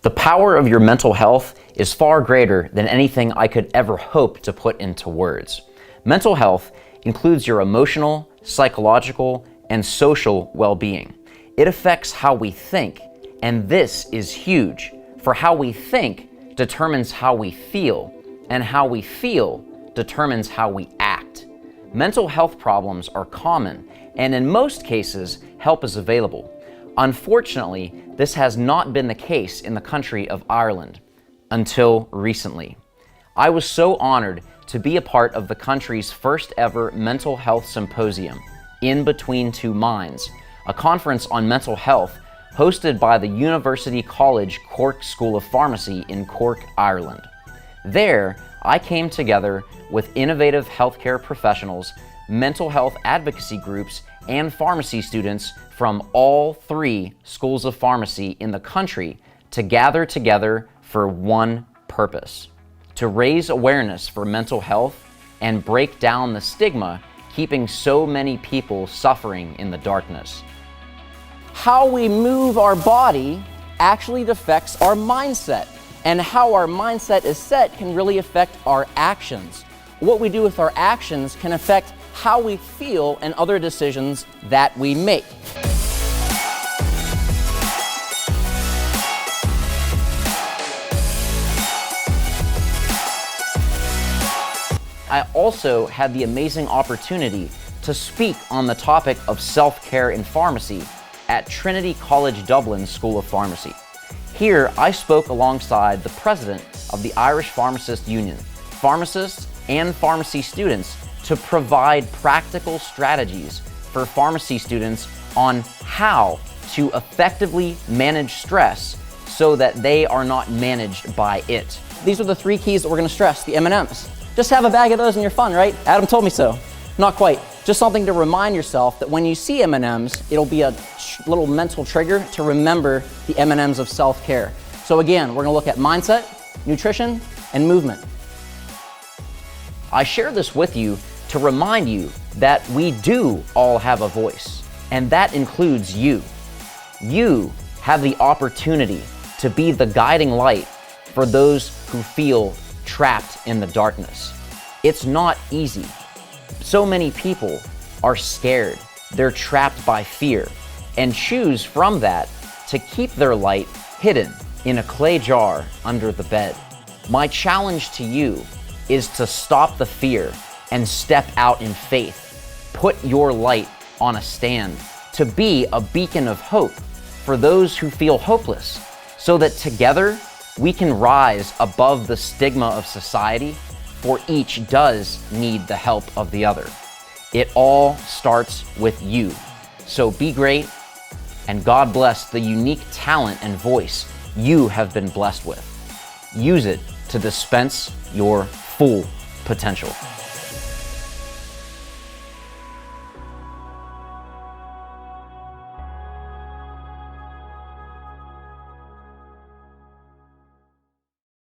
The power of your mental health is far greater than anything I could ever hope to put into words. Mental health includes your emotional, psychological, and social well-being. It affects how we think, and this is huge, for how we think determines how we feel, and how we feel determines how we act. Mental health problems are common, and in most cases, help is available. Unfortunately, this has not been the case in the country of Ireland until recently. I was so honored to be a part of the country's first ever mental health symposium, In Between Two Minds, a conference on mental health hosted by the University College Cork School of Pharmacy in Cork, Ireland. There, I came together with innovative healthcare professionals, mental health advocacy groups, and pharmacy students from all 3 schools of pharmacy in the country to gather together for one purpose: to raise awareness for mental health and break down the stigma keeping so many people suffering in the darkness. How we move our body actually affects our mindset, and how our mindset is set can really affect our actions. What we do with our actions can affect how we feel and other decisions that we make. I also had the amazing opportunity to speak on the topic of self-care in pharmacy at Trinity College Dublin School of Pharmacy. Here, I spoke alongside the president of the Irish Pharmacist Union, pharmacists and pharmacy students to provide practical strategies for pharmacy students on how to effectively manage stress so that they are not managed by it. These are the 3 keys that we're going to stress, the M&Ms. Just have a bag of those and you're fun, right? Adam told me so. Not quite. Just something to remind yourself that when you see M&Ms, it'll be a little mental trigger to remember the M&Ms of self-care. So again, we're going to look at mindset, nutrition, and movement. I share this with you to remind you that we do all have a voice, and that includes you. You have the opportunity to be the guiding light for those who feel trapped in the darkness. It's not easy. So many people are scared. They're trapped by fear and choose from that to keep their light hidden in a clay jar under the bed. My challenge to you is to stop the fear and step out in faith. Put your light on a stand to be a beacon of hope for those who feel hopeless, so that together we can rise above the stigma of society, for each does need the help of the other. It all starts with you. So be great, and God bless the unique talent and voice you have been blessed with. Use it to dispense your full potential.